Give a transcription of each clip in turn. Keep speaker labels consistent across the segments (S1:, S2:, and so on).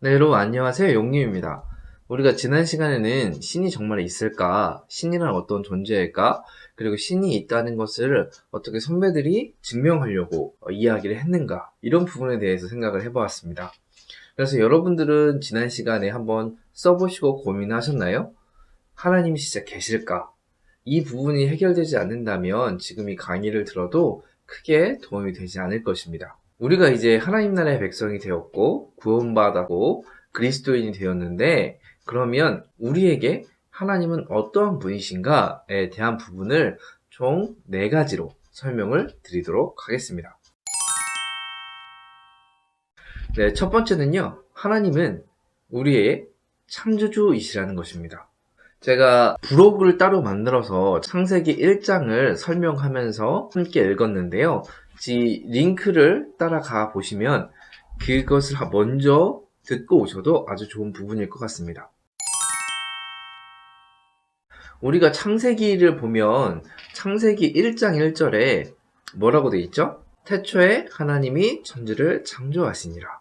S1: 네, 여러분 안녕하세요. 용님입니다. 우리가 지난 시간에는 신이 정말 있을까? 신이란 어떤 존재일까? 그리고 신이 있다는 것을 어떻게 선배들이 증명하려고 이야기를 했는가? 이런 부분에 대해서 생각을 해보았습니다. 그래서 여러분들은 지난 시간에 한번 써보시고 고민하셨나요? 하나님이 진짜 계실까? 이 부분이 해결되지 않는다면 지금 이 강의를 들어도 크게 도움이 되지 않을 것입니다. 우리가 이제 하나님 나라의 백성이 되었고 구원받았고 그리스도인이 되었는데, 그러면 우리에게 하나님은 어떠한 분이신가에 대한 부분을 총 4가지로 설명을 드리도록 하겠습니다. 네, 첫 번째는요, 하나님은 우리의 창조주이시라는 것입니다. 제가 블로그를 따로 만들어서 창세기 1장을 설명하면서 함께 읽었는데요. 이 링크를 따라가 보시면 그것을 먼저 듣고 오셔도 아주 좋은 부분일 것 같습니다. 우리가 창세기를 보면 창세기 1장 1절에 뭐라고 되어 있죠? 태초에 하나님이 천지를 창조하시니라.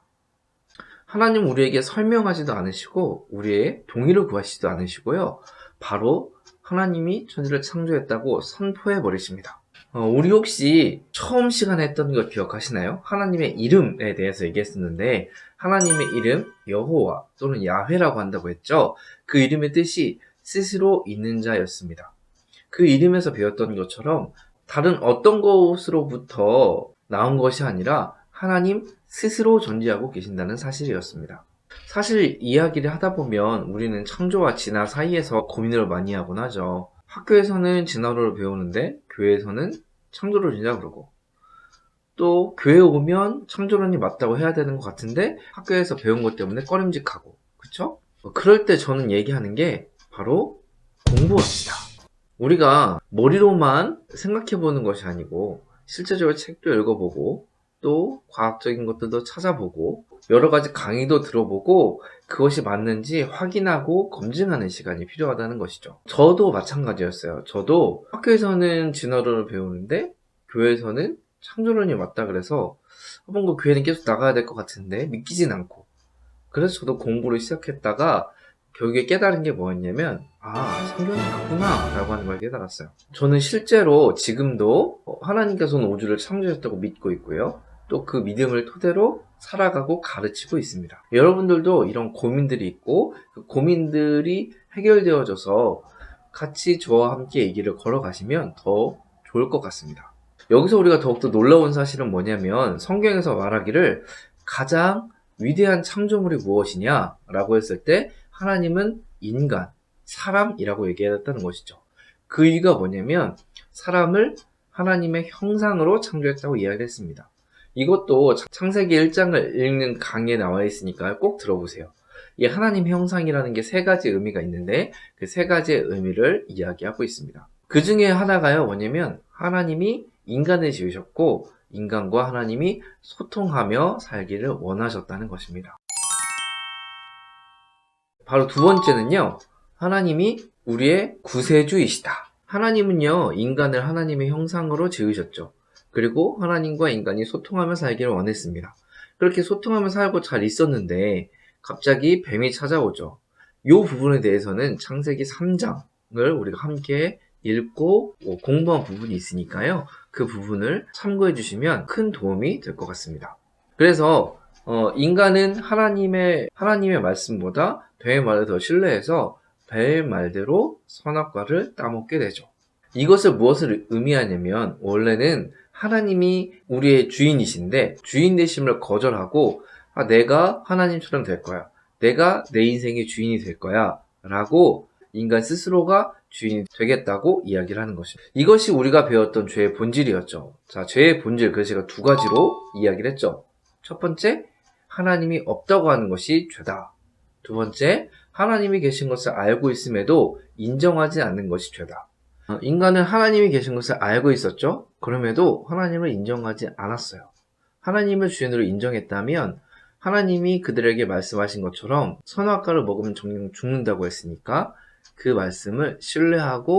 S1: 하나님 우리에게 설명하지도 않으시고 우리의 동의를 구하시지도 않으시고요. 바로 하나님이 천지를 창조했다고 선포해 버리십니다. 우리 혹시 처음 시간에 했던 거 기억하시나요? 하나님의 이름에 대해서 얘기했었는데, 하나님의 이름 여호와 또는 야훼라고 한다고 했죠. 그 이름의 뜻이 스스로 있는 자였습니다. 그 이름에서 배웠던 것처럼 다른 어떤 것으로부터 나온 것이 아니라 하나님 스스로 존재하고 계신다는 사실이었습니다. 사실 이야기를 하다 보면 우리는 창조와 진화 사이에서 고민을 많이 하곤 하죠. 학교에서는 진화론을 배우는데 교회에서는 창조를 진짜 그러고, 또 교회에 오면 창조론이 맞다고 해야 되는 것 같은데 학교에서 배운 것 때문에 꺼림직하고, 그쵸? 그럴 때 저는 얘기하는 게 바로 공부합시다. 우리가 머리로만 생각해보는 것이 아니고 실제적으로 책도 읽어보고 또 과학적인 것들도 찾아보고 여러 가지 강의도 들어보고 그것이 맞는지 확인하고 검증하는 시간이 필요하다는 것이죠. 저도 마찬가지였어요. 저도 학교에서는 진화론을 배우는데 교회에서는 창조론이 맞다 그래서 뭔가 교회는 계속 나가야 될 것 같은데 믿기진 않고, 그래서 저도 공부를 시작했다가 결국에 깨달은 게 뭐였냐면, 성경이 맞구나 라고 하는 걸 깨달았어요. 저는 실제로 지금도 하나님께서는 우주를 창조했다고 믿고 있고요. 또 그 믿음을 토대로 살아가고 가르치고 있습니다. 여러분들도 이런 고민들이 있고 그 고민들이 해결되어져서 같이 저와 함께 이 길을 걸어가시면 더 좋을 것 같습니다. 여기서 우리가 더욱더 놀라운 사실은 뭐냐면, 성경에서 말하기를 가장 위대한 창조물이 무엇이냐 라고 했을 때 하나님은 인간, 사람이라고 얘기했다는 것이죠. 그 이유가 뭐냐면 사람을 하나님의 형상으로 창조했다고 이야기를 했습니다. 이것도 창세기 1장을 읽는 강의에 나와 있으니까 꼭 들어보세요. 이 하나님의 형상이라는 게 3가지 의미가 있는데 그 3가지의 의미를 이야기하고 있습니다. 그 중에 하나가요, 뭐냐면 하나님이 인간을 지으셨고 인간과 하나님이 소통하며 살기를 원하셨다는 것입니다. 바로 두 번째는요, 하나님이 우리의 구세주이시다. 하나님은요, 인간을 하나님의 형상으로 지으셨죠. 그리고 하나님과 인간이 소통하며 살기를 원했습니다. 그렇게 소통하며 살고 잘 있었는데 갑자기 뱀이 찾아오죠. 이 부분에 대해서는 창세기 3장을 우리가 함께 읽고 공부한 부분이 있으니까요. 그 부분을 참고해 주시면 큰 도움이 될 것 같습니다. 그래서 인간은 하나님의 말씀보다 뱀의 말을 더 신뢰해서 뱀의 말대로 선악과를 따먹게 되죠. 이것을 무엇을 의미하냐면, 원래는 하나님이 우리의 주인이신데 주인 되심을 거절하고 내가 하나님처럼 될 거야, 내가 내 인생의 주인이 될 거야 라고 인간 스스로가 주인이 되겠다고 이야기를 하는 것입니다. 이것이 우리가 배웠던 죄의 본질이었죠. 자, 죄의 본질, 그래서 제가 2가지로 이야기를 했죠. 첫 번째, 하나님이 없다고 하는 것이 죄다. 두 번째, 하나님이 계신 것을 알고 있음에도 인정하지 않는 것이 죄다. 인간은 하나님이 계신 것을 알고 있었죠. 그럼에도 하나님을 인정하지 않았어요. 하나님을 주인으로 인정했다면 하나님이 그들에게 말씀하신 것처럼 선악과를 먹으면 정령 죽는다고 했으니까 그 말씀을 신뢰하고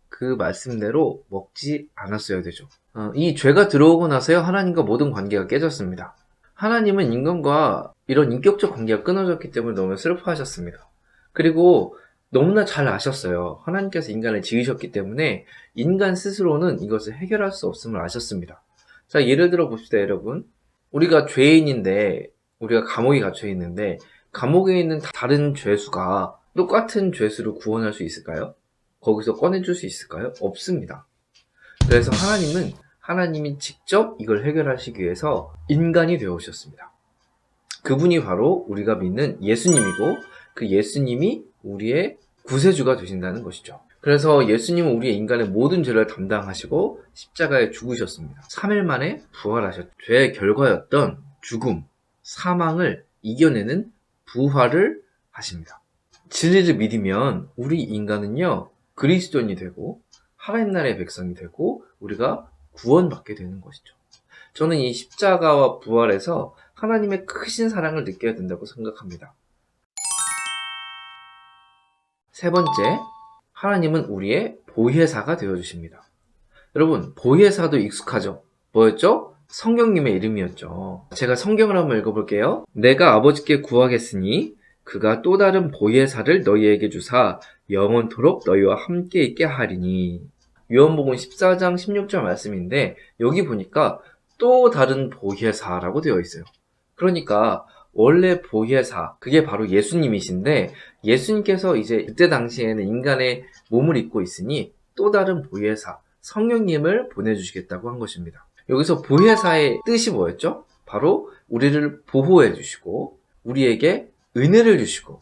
S1: 그 말씀대로 먹지 않았어야 되죠. 이 죄가 들어오고 나서야 하나님과 모든 관계가 깨졌습니다. 하나님은 인간과 이런 인격적 관계가 끊어졌기 때문에 너무 슬퍼하셨습니다. 그리고 너무나 잘 아셨어요. 하나님께서 인간을 지으셨기 때문에 인간 스스로는 이것을 해결할 수 없음을 아셨습니다. 자, 예를 들어 봅시다, 여러분. 우리가 죄인인데, 우리가 감옥에 갇혀 있는데, 감옥에 있는 다른 죄수가 똑같은 죄수를 구원할 수 있을까요? 거기서 꺼내줄 수 있을까요? 없습니다. 그래서 하나님이 직접 이걸 해결하시기 위해서 인간이 되어 오셨습니다. 그분이 바로 우리가 믿는 예수님이고, 그 예수님이 우리의 구세주가 되신다는 것이죠. 그래서 예수님은 우리의 인간의 모든 죄를 담당하시고 십자가에 죽으셨습니다. 3일 만에 부활하셨죠. 죄의 결과였던 죽음, 사망을 이겨내는 부활을 하십니다. 진리를 믿으면 우리 인간은요, 그리스도인이 되고 하나님 나라의 백성이 되고 우리가 구원받게 되는 것이죠. 저는 이 십자가와 부활에서 하나님의 크신 사랑을 느껴야 된다고 생각합니다. 세 번째, 하나님은 우리의 보혜사가 되어주십니다. 여러분, 보혜사도 익숙하죠? 뭐였죠? 성경님의 이름이었죠. 제가 성경을 한번 읽어볼게요. 내가 아버지께 구하겠으니 그가 또 다른 보혜사를 너희에게 주사 영원토록 너희와 함께 있게 하리니. 요한복음 14장 16절 말씀인데 여기 보니까 또 다른 보혜사라고 되어 있어요. 그러니까 원래 보혜사, 그게 바로 예수님이신데 예수님께서 이제 그때 당시에는 인간의 몸을 입고 있으니 또 다른 보혜사, 성령님을 보내주시겠다고 한 것입니다. 여기서 보혜사의 뜻이 뭐였죠? 바로 우리를 보호해 주시고 우리에게 은혜를 주시고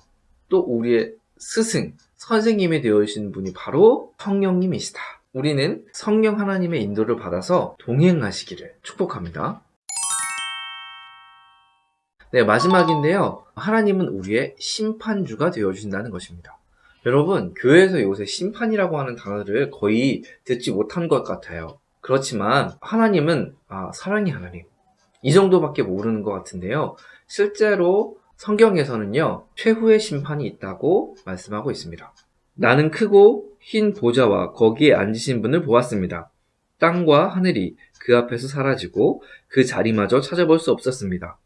S1: 또 우리의 스승, 선생님이 되어주신 분이 바로 성령님이시다. 우리는 성령 하나님의 인도를 받아서 동행하시기를 축복합니다. 네, 마지막인데요. 하나님은 우리의 심판주가 되어주신다는 것입니다. 여러분, 교회에서 요새 심판이라고 하는 단어를 거의 듣지 못한 것 같아요. 그렇지만 하나님은 사랑의 하나님, 이 정도밖에 모르는 것 같은데요. 실제로 성경에서는요, 최후의 심판이 있다고 말씀하고 있습니다. 나는 크고 흰 보좌와 거기에 앉으신 분을 보았습니다. 땅과 하늘이 그 앞에서 사라지고 그 자리마저 찾아볼 수 없었습니다.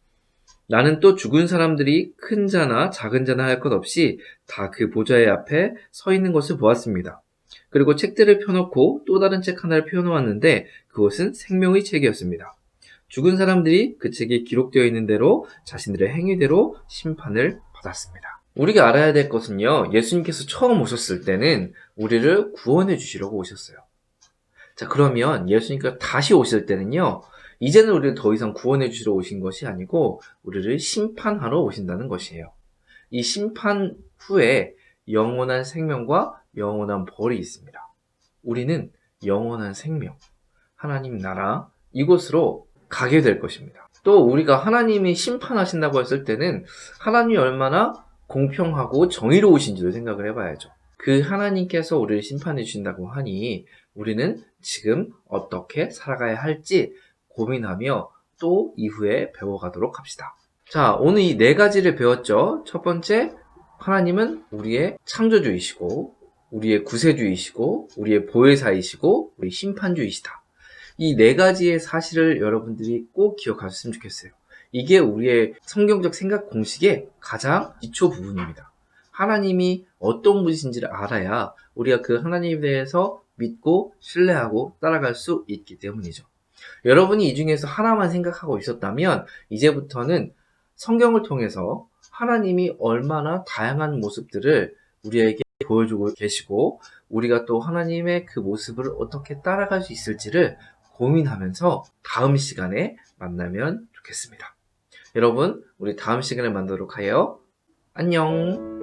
S1: 나는 또 죽은 사람들이 큰 자나 작은 자나 할 것 없이 다 그 보좌의 앞에 서 있는 것을 보았습니다. 그리고 책들을 펴놓고 또 다른 책 하나를 펴놓았는데 그것은 생명의 책이었습니다. 죽은 사람들이 그 책에 기록되어 있는 대로 자신들의 행위대로 심판을 받았습니다. 우리가 알아야 될 것은요, 예수님께서 처음 오셨을 때는 우리를 구원해 주시려고 오셨어요. 자, 그러면 예수님께서 다시 오실 때는요, 이제는 우리를 더 이상 구원해 주시러 오신 것이 아니고 우리를 심판하러 오신다는 것이에요. 이 심판 후에 영원한 생명과 영원한 벌이 있습니다. 우리는 영원한 생명, 하나님 나라, 이곳으로 가게 될 것입니다. 또 우리가 하나님이 심판하신다고 했을 때는 하나님이 얼마나 공평하고 정의로우신지도 생각을 해봐야죠. 그 하나님께서 우리를 심판해 주신다고 하니 우리는 지금 어떻게 살아가야 할지 고민하며 또 이후에 배워가도록 합시다. 자, 오늘 이 네 가지를 배웠죠. 첫 번째, 하나님은 우리의 창조주이시고 우리의 구세주이시고 우리의 보혜사이시고 우리 심판주이시다. 이 네 가지의 사실을 여러분들이 꼭 기억하셨으면 좋겠어요. 이게 우리의 성경적 생각 공식의 가장 기초 부분입니다. 하나님이 어떤 분이신지를 알아야 우리가 그 하나님에 대해서 믿고 신뢰하고 따라갈 수 있기 때문이죠. 여러분이 이 중에서 하나만 생각하고 있었다면 이제부터는 성경을 통해서 하나님이 얼마나 다양한 모습들을 우리에게 보여주고 계시고 우리가 또 하나님의 그 모습을 어떻게 따라갈 수 있을지를 고민하면서 다음 시간에 만나면 좋겠습니다. 여러분, 우리 다음 시간에 만나도록 하여 안녕.